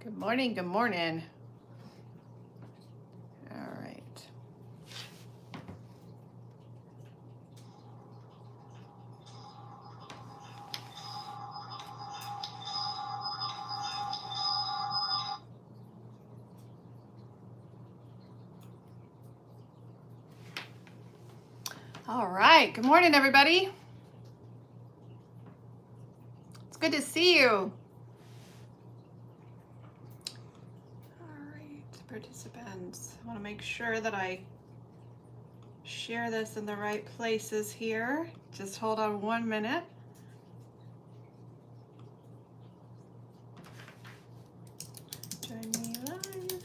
Good morning, good morning. All right. All right, good morning, everybody. It's good to see you. All right, participants. I want to make sure that I share this in the right places here. Just hold on 1 minute. Join me live.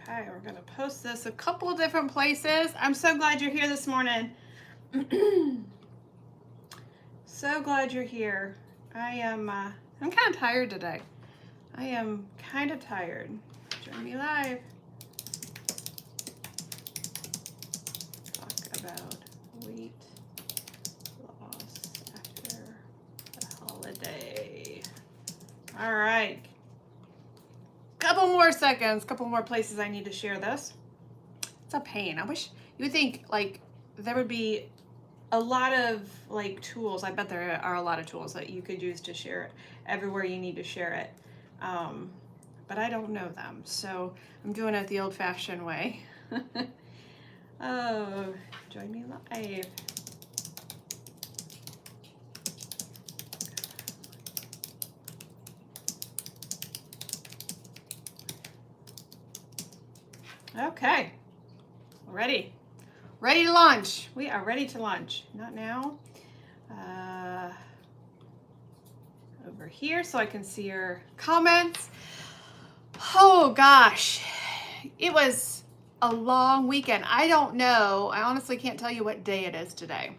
Okay, we're going to post this a couple of different places. I'm so glad you're here this morning. So glad you're here. I'm kind of tired today. I am kind of tired. Join me live. Talk about weight loss after the holiday. All right. Couple more seconds, couple more places I need to share this. It's a pain. I wish you would think like there would be a lot of like tools. I bet there are a lot of tools that you could use to share it everywhere you need to share it. But I don't know them. So I'm doing it the old-fashioned way. Oh, join me live. Okay, ready to launch. We are ready to launch. Not now. Over here so I can see your comments. Oh gosh, it was a long weekend. I don't know. I honestly can't tell you what day it is today.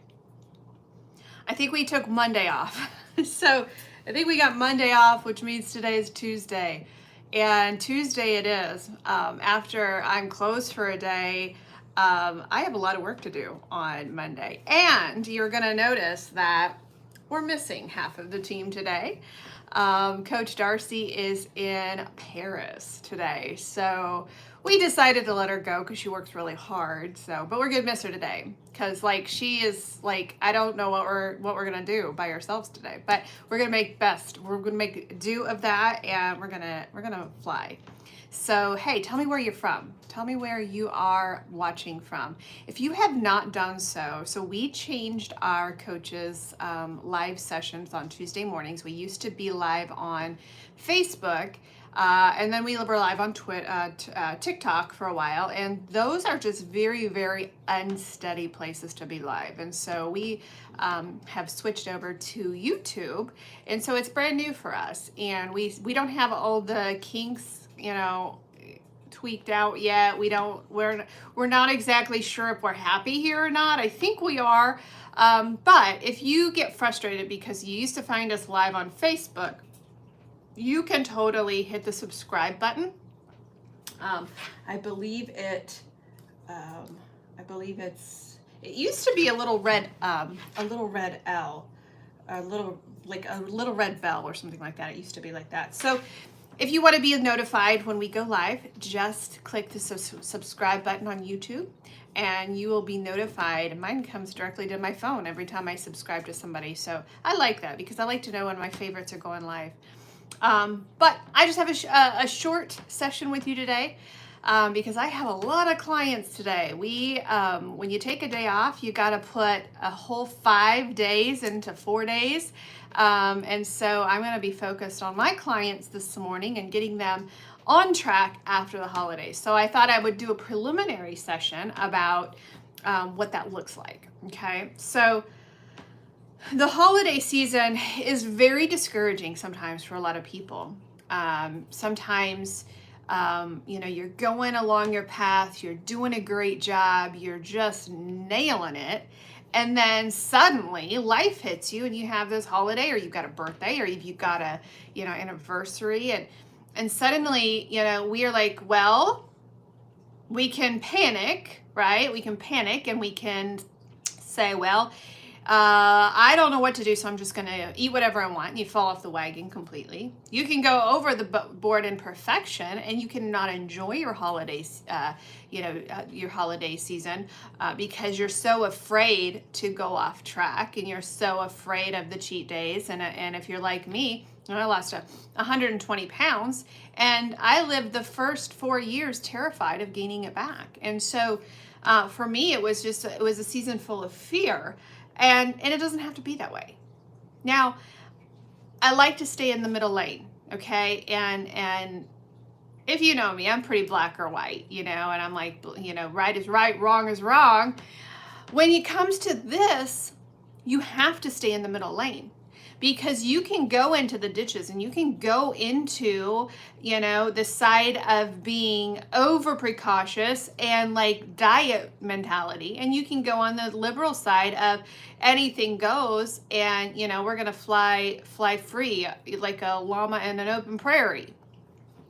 I think we took Monday off. So I think we got Monday off, which means today is Tuesday. And Tuesday it is. After I'm closed for a day, I have a lot of work to do on Monday. And you're going to notice that we're missing half of the team today. Coach Darcy is in Paris today. So we decided to let her go because she works really hard. So, but we're gonna miss her today because like she is like, I don't know what we're gonna do by ourselves today, but we're gonna make best. We're gonna make do of that, and we're gonna fly. So hey, tell me where you're from. Tell me where you are watching from. If you have not done so we changed our coaches live sessions on Tuesday mornings. We used to be live on Facebook. And then we were live on TikTok for a while, and those are just very, very unsteady places to be live. And so we have switched over to YouTube, and so it's brand new for us. And we don't have all the kinks, tweaked out yet. We're not exactly sure if we're happy here or not. I think we are, but if you get frustrated because you used to find us live on Facebook, you can totally hit the subscribe button. I believe it used to be a little red L, a little red bell or something like that. It used to be like that. So if you want to be notified when we go live, just click the subscribe button on YouTube and you will be notified. Mine comes directly to my phone every time I subscribe to somebody. So I like that because I like to know when my favorites are going live. But I just have a short session with you today because I have a lot of clients today. When you take a day off, you got to put a whole 5 days into 4 days. And so I'm going to be focused on my clients this morning and getting them on track after the holidays. So I thought I would do a preliminary session about what that looks like. Okay, so the holiday season is very discouraging sometimes for a lot of people. Sometimes, you're going along your path, you're doing a great job, you're just nailing it. And then suddenly life hits you and you have this holiday, or you've got a birthday, or you've got a, anniversary. And suddenly, we are like, well, we can panic, right? We can panic and we can say, well, I don't know what to do, so I'm just going to eat whatever I want. And you fall off the wagon completely. You can go over the board in perfection, and you cannot enjoy your holidays, your holiday season, because you're so afraid to go off track, and you're so afraid of the cheat days. And if you're like me, I lost 120 pounds, and I lived the first 4 years terrified of gaining it back. And so for me, it was a season full of fear. And it doesn't have to be that way. Now, I like to stay in the middle lane, okay? And if you know me, I'm pretty black or white, and I'm like, right is right, wrong is wrong. When it comes to this, you have to stay in the middle lane, because you can go into the ditches and you can go into, the side of being over precautious and like diet mentality. And you can go on the liberal side of anything goes, and, we're going to fly free like a llama in an open prairie,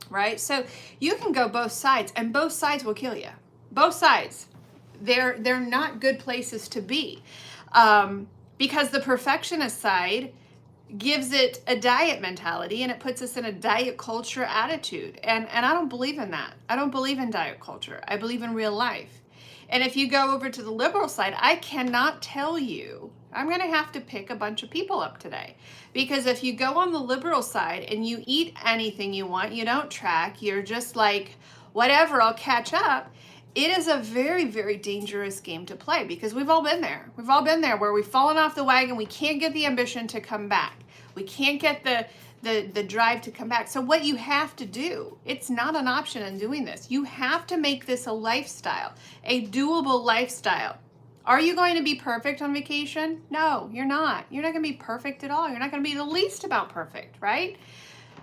right? So you can go both sides, and both sides will kill you. Both sides. They're not good places to be, because the perfectionist side gives it a diet mentality, and it puts us in a diet culture attitude. And I don't believe in that. I don't believe in diet culture. I believe in real life. And if you go over to the liberal side, I cannot tell you, I'm going to have to pick a bunch of people up today. Because if you go on the liberal side and you eat anything you want, you don't track, you're just like, whatever, I'll catch up. It is a very, very dangerous game to play, because we've all been there. We've all been there where we've fallen off the wagon. We can't get the ambition to come back. We can't get the drive to come back. So what you have to do, it's not an option in doing this. You have to make this a lifestyle, a doable lifestyle. Are you going to be perfect on vacation? No, you're not. You're not going to be perfect at all. You're not going to be the least amount perfect, right?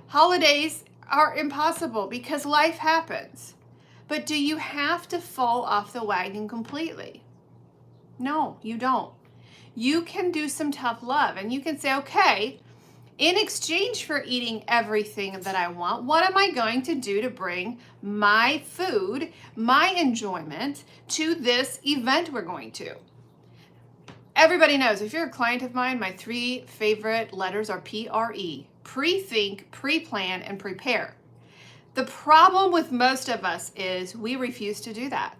Holidays are impossible because life happens. But do you have to fall off the wagon completely? No, you don't. You can do some tough love, and you can say, okay, in exchange for eating everything that I want, what am I going to do to bring my food, my enjoyment to this event we're going to? Everybody knows, if you're a client of mine, my 3 favorite letters are PRE: pre-think, pre-plan, and prepare. The problem with most of us is we refuse to do that.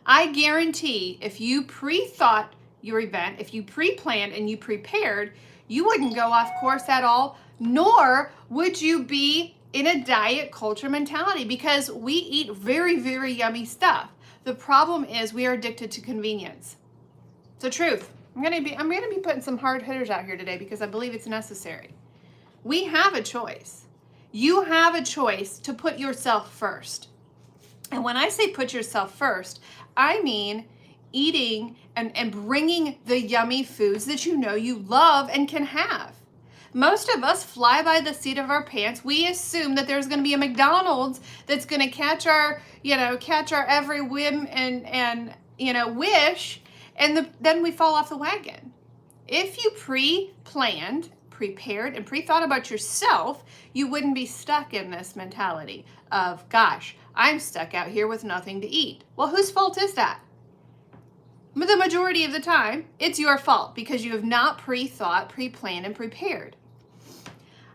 I guarantee if you pre-thought your event, if you pre-planned and you prepared, you wouldn't go off course at all, nor would you be in a diet culture mentality, because we eat very, very yummy stuff. The problem is we are addicted to convenience. It's the truth. I'm gonna be putting some hard hitters out here today because I believe it's necessary. We have a choice. You have a choice to put yourself first. And when I say put yourself first, I mean eating and bringing the yummy foods that you know you love and can have. Most of us fly by the seat of our pants. We assume that there's going to be a McDonald's that's going to catch our every whim and wish, and then we fall off the wagon. If you pre-planned, prepared, and pre-thought about yourself, you wouldn't be stuck in this mentality of, gosh, I'm stuck out here with nothing to eat. Well, whose fault is that? The majority of the time, it's your fault, because you have not pre-thought, pre-planned, and prepared.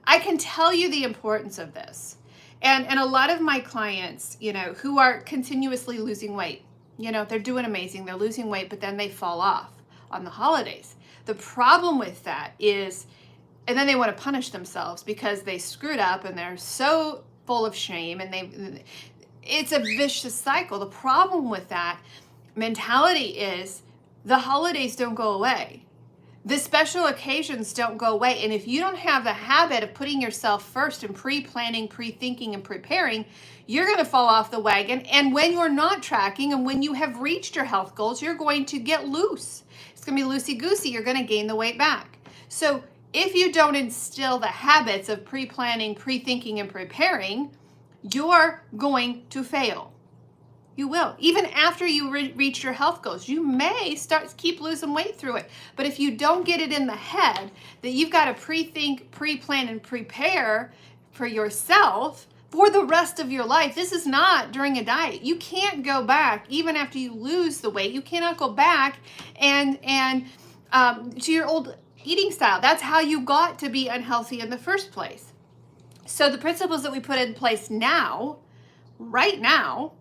I can tell you the importance of this. And a lot of my clients, who are continuously losing weight, they're doing amazing, they're losing weight, but then they fall off on the holidays. The problem with that is, and then they want to punish themselves because they screwed up and they're so full of shame, and it's a vicious cycle. The problem with that mentality is the holidays don't go away. The special occasions don't go away. And if you don't have the habit of putting yourself first and pre-planning, pre-thinking, and preparing, you're going to fall off the wagon. And when you're not tracking and when you have reached your health goals, you're going to get loose. It's going to be loosey-goosey. You're going to gain the weight back. So if you don't instill the habits of pre-planning, pre-thinking, and preparing, you're going to fail. You will. Even after you reach your health goals, you may keep losing weight through it. But if you don't get it in the head that you've got to pre-think, pre-plan, and prepare for yourself for the rest of your life, this is not during a diet. You can't go back, even after you lose the weight, you cannot go back and to your old eating style. That's how you got to be unhealthy in the first place. So the principles that we put in place now, right now,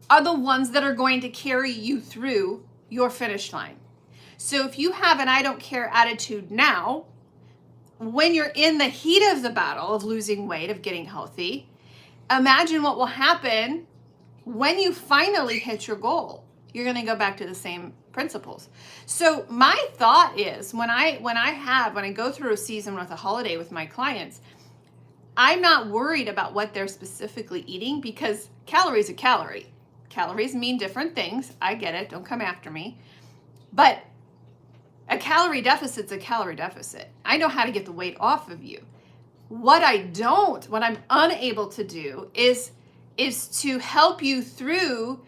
are the ones that are going to carry you through your finish line. So if you have an I don't care attitude now, when you're in the heat of the battle of losing weight, of getting healthy, imagine what will happen when you finally hit your goal. You're going to go back to the same principles. So my thought is when I go through a season with a holiday with my clients, I'm not worried about what they're specifically eating, because calories a calorie. Calories mean different things. I get it. Don't come after me. But a calorie deficit's a calorie deficit. I know how to get the weight off of you. What I'm unable to do is to help you through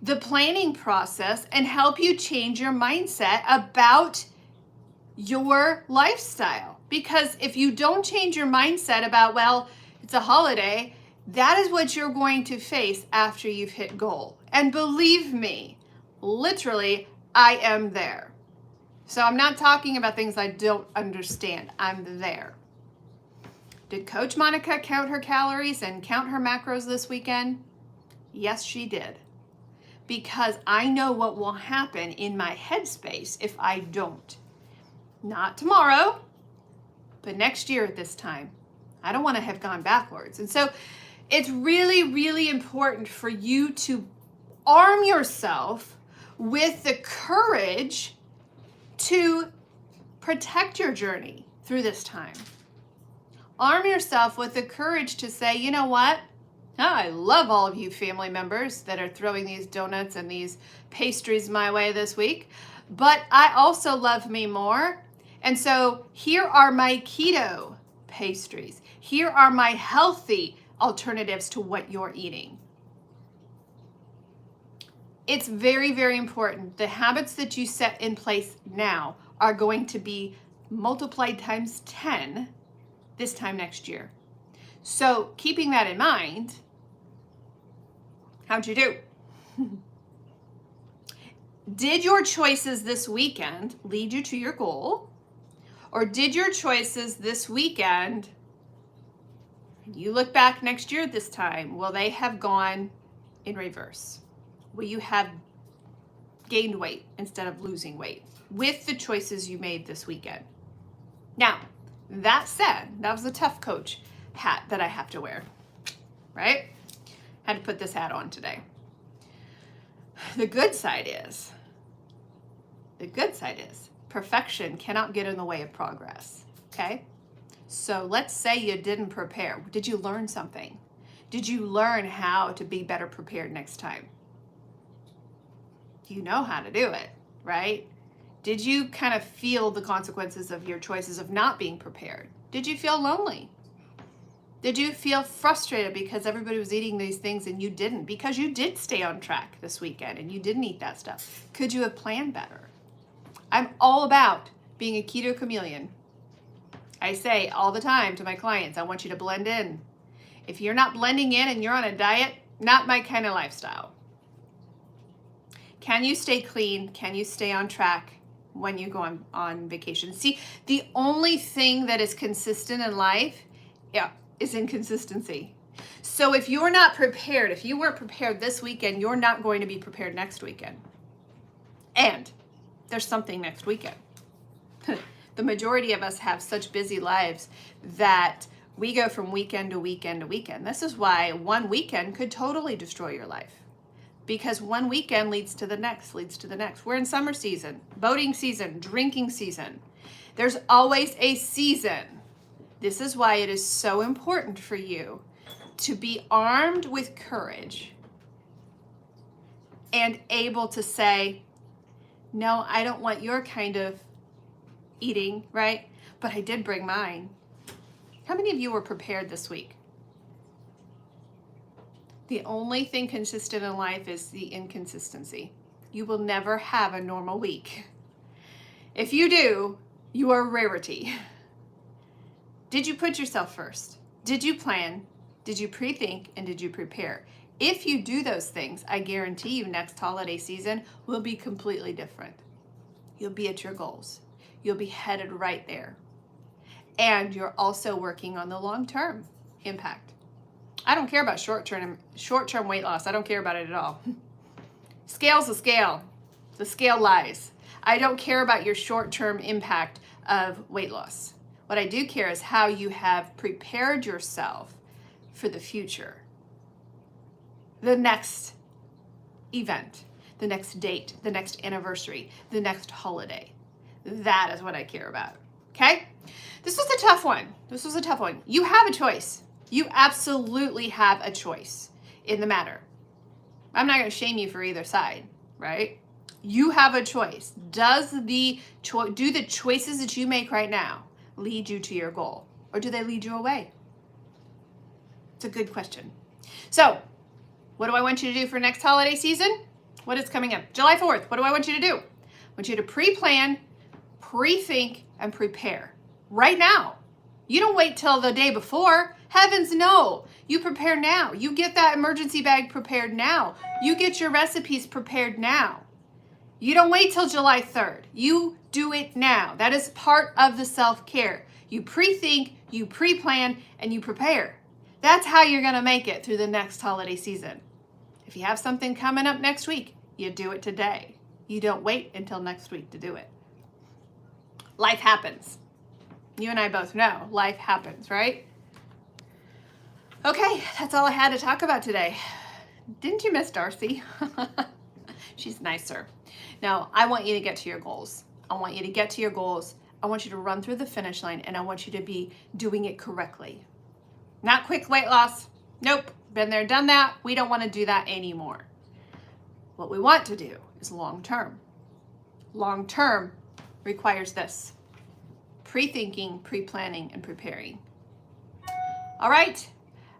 the planning process and help you change your mindset about your lifestyle. Because if you don't change your mindset about, well, it's a holiday, that is what you're going to face after you've hit goal. And believe me, literally, I am there. So I'm not talking about things I don't understand. I'm there. Did Coach Monica count her calories and count her macros this weekend? Yes, she did. Because I know what will happen in my headspace if I don't. Not tomorrow, but next year at this time. I don't want to have gone backwards. And so it's really, really important for you to arm yourself with the courage to protect your journey through this time. Arm yourself with the courage to say, you know what? I love all of you family members that are throwing these donuts and these pastries my way this week, but I also love me more. And so here are my keto pastries. Here are my healthy alternatives to what you're eating. It's very, very important. The habits that you set in place now are going to be multiplied times 10 this time next year. So keeping that in mind, how'd you do? Did your choices this weekend lead you to your goal? Or did your choices this weekend, you look back next year at this time, will they have gone in reverse? Will you have gained weight instead of losing weight with the choices you made this weekend? Now, that said, that was a tough coach hat that I have to wear, right? Had to put this hat on today. The good side is perfection cannot get in the way of progress, okay? So let's say you didn't prepare. Did you learn something? Did you learn how to be better prepared next time? You know how to do it, right? Did you kind of feel the consequences of your choices of not being prepared? Did you feel lonely? Did you feel frustrated because everybody was eating these things and you didn't? Because you did stay on track this weekend and you didn't eat that stuff. Could you have planned better? I'm all about being a keto chameleon. I say all the time to my clients, I want you to blend in. If you're not blending in and you're on a diet, not my kind of lifestyle. Can you stay clean? Can you stay on track when you go on vacation? See, the only thing that is consistent in life, is inconsistency. So if you're not prepared, if you weren't prepared this weekend, you're not going to be prepared next weekend. And there's something next weekend. The majority of us have such busy lives that we go from weekend to weekend to weekend. This is why one weekend could totally destroy your life. Because one weekend leads to the next, leads to the next. We're in summer season, boating season, drinking season. There's always a season. This is why it is so important for you to be armed with courage and able to say, no, I don't want your kind of eating, right? But I did bring mine. How many of you were prepared this week? The only thing consistent in life is the inconsistency. You will never have a normal week. If you do, you are a rarity. Did you put yourself first? Did you plan? Did you pre-think? And did you prepare? If you do those things, I guarantee you next holiday season will be completely different. you'll be at your goals. You'll be headed right there. And you're also working on the long-term impact. I don't care about short-term weight loss. I don't care about it at all. Scale's a scale. The scale lies. I don't care about your short-term impact of weight loss. What I do care is how you have prepared yourself for the future. The next event, the next date, the next anniversary, the next holiday. That is what I care about. Okay? This was a tough one. This was a tough one. You have a choice. You absolutely have a choice in the matter. I'm not going to shame you for either side, right? You have a choice. Do the choices that you make right now lead you to your goal, or do they lead you away? It's a good question. So, what do I want you to do for next holiday season? What is coming up? July 4th. What do I want you to do? I want you to pre-plan, pre-think, and prepare right now. You don't wait till the day before. Heavens no. You prepare now. You get that emergency bag prepared now. You get your recipes prepared now. You don't wait till July 3rd. You do it now. That is part of the self-care. You pre-think, you pre-plan, and you prepare. That's how you're going to make it through the next holiday season. If you have something coming up next week, you do it today. You don't wait until next week to do it. Life happens. You and I both know life happens, right? Okay, that's all I had to talk about today. Didn't you miss Darcy? She's nicer. Now, I want you to get to your goals. I want you to get to your goals. I want you to run through the finish line, and I want you to be doing it correctly. Not quick weight loss. Nope, been there, done that. We don't want to do that anymore. What we want to do is long-term. Long-term requires this: pre-thinking, pre-planning, and preparing. All right,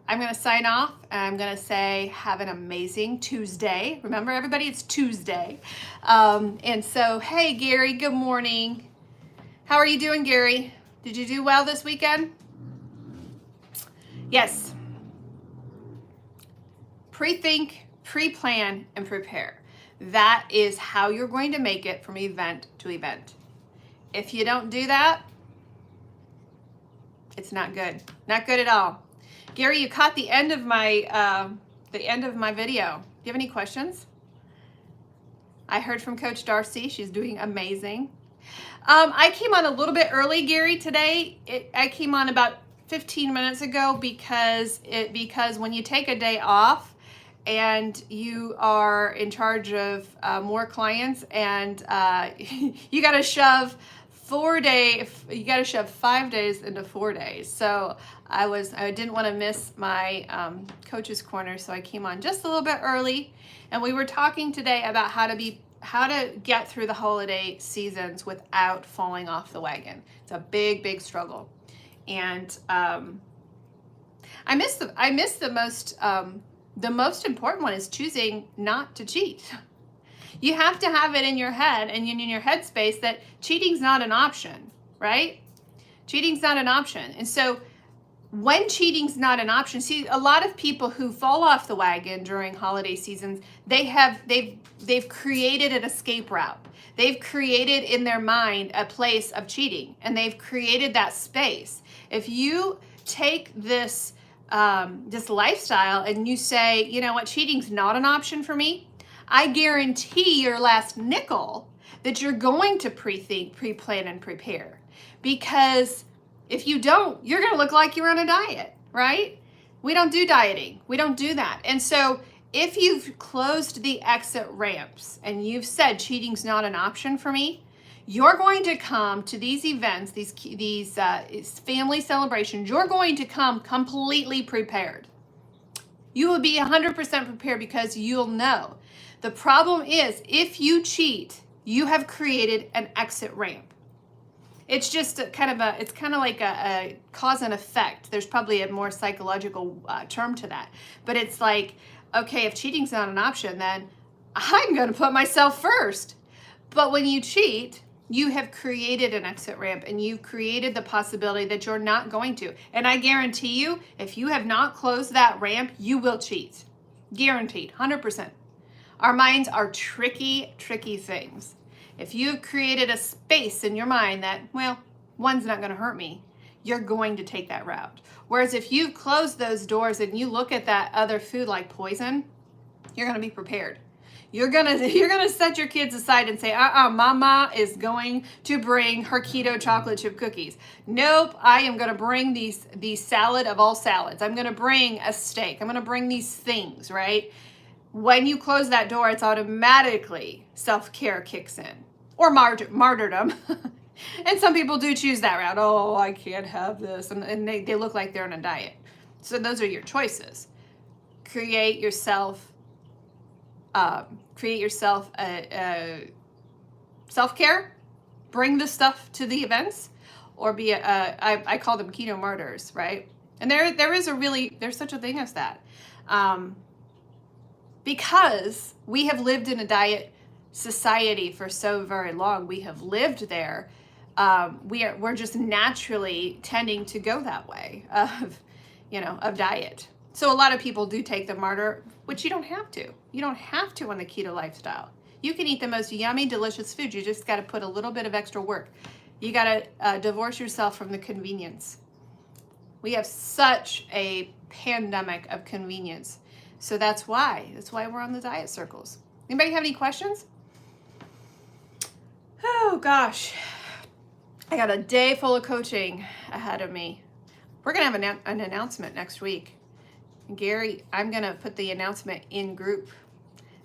I'm going to sign off, and I'm going to say have an amazing Tuesday. Remember, everybody, it's Tuesday. And so, hey, Gary, good morning. How are you doing, Gary? Did you do well this weekend? Yes. Pre-think, pre-plan, and prepare. That is how you're going to make it from event to event. If you don't do that, it's not good. Not good at all. Gary, you caught the end of my video. Do you have any questions? I heard from Coach Darcy. She's doing amazing. I came on a little bit early, Gary, today. I came on about 15 minutes ago because when you take a day off and you are in charge of more clients, and you got to shove 5 days into 4 days. So I didn't want to miss my coach's corner, so I came on just a little bit early, and we were talking today about how to get through the holiday seasons without falling off the wagon. It's a big, big struggle, and I miss the most important one is choosing not to cheat. You have to have it in your head and in your headspace that cheating's not an option, right? Cheating's not an option. And so when cheating's not an option, see, a lot of people who fall off the wagon during holiday seasons, they've created an escape route. They've created in their mind a place of cheating, and they've created that space. If you take this lifestyle and you say, you know what, cheating's not an option for me, I guarantee your last nickel that you're going to pre-think, pre-plan, and prepare. Because if you don't, you're going to look like you're on a diet, right? We don't do dieting. We don't do that. And so if you've closed the exit ramps and you've said cheating's not an option for me, you're going to come to these events, these family celebrations, you're going to come completely prepared. You will be 100% prepared because you'll know. The problem is, if you cheat, you have created an exit ramp. It's just it's kind of like a cause and effect. There's probably a more psychological term to that. But it's like, okay, if cheating's not an option, then I'm going to put myself first. But when you cheat, you have created an exit ramp, and you've created the possibility that you're not going to. And I guarantee you, if you have not closed that ramp, you will cheat. Guaranteed, 100%. Our minds are tricky, tricky things. If you've created a space in your mind that, well, one's not going to hurt me, you're going to take that route. Whereas if you've closed those doors and you look at that other food like poison, you're going to be prepared. You're gonna set your kids aside and say, mama is going to bring her keto chocolate chip cookies. Nope, I am gonna bring these salad of all salads. I'm gonna bring a steak. I'm gonna bring these things, right? When you close that door, it's automatically self-care kicks in, or martyrdom. And some people do choose that route. Oh, I can't have this, and they look like they're on a diet. So those are your choices. Create yourself a self-care, bring the stuff to the events, or be I call them keto martyrs, right? And there's such a thing as that, because we have lived in a diet society for so very long. We have lived there. We're just naturally tending to go that way of diet. So a lot of people do take the martyr, which you don't have to. You don't have to on the keto lifestyle. You can eat the most yummy, delicious food. You just got to put a little bit of extra work. You got to divorce yourself from the convenience. We have such a pandemic of convenience. So that's why we're on the diet circles. Anybody have any questions? Oh gosh, I got a day full of coaching ahead of me. We're going to have an announcement next week. Gary, I'm going to put the announcement in group.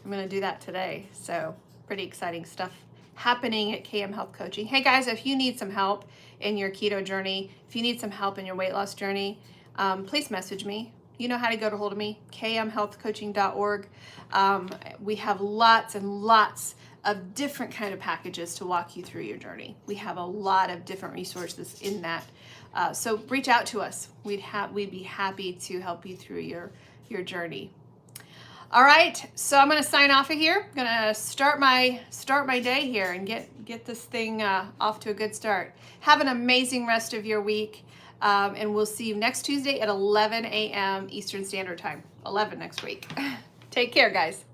I'm going to do that today. So pretty exciting stuff happening at KM Health Coaching. Hey guys, if you need some help in your keto journey, if you need some help in your weight loss journey, please message me. You know how to get a hold of me, kmhealthcoaching.org. We have lots and lots of different kind of packages to walk you through your journey. We have a lot of different resources in that. So reach out to us. We'd be happy to help you through your journey. All right, so I'm going to sign off of here. I'm going to start my day here and get this thing off to a good start. Have an amazing rest of your week, and we'll see you next Tuesday at 11 a.m. Eastern Standard Time. 11 next week. Take care, guys.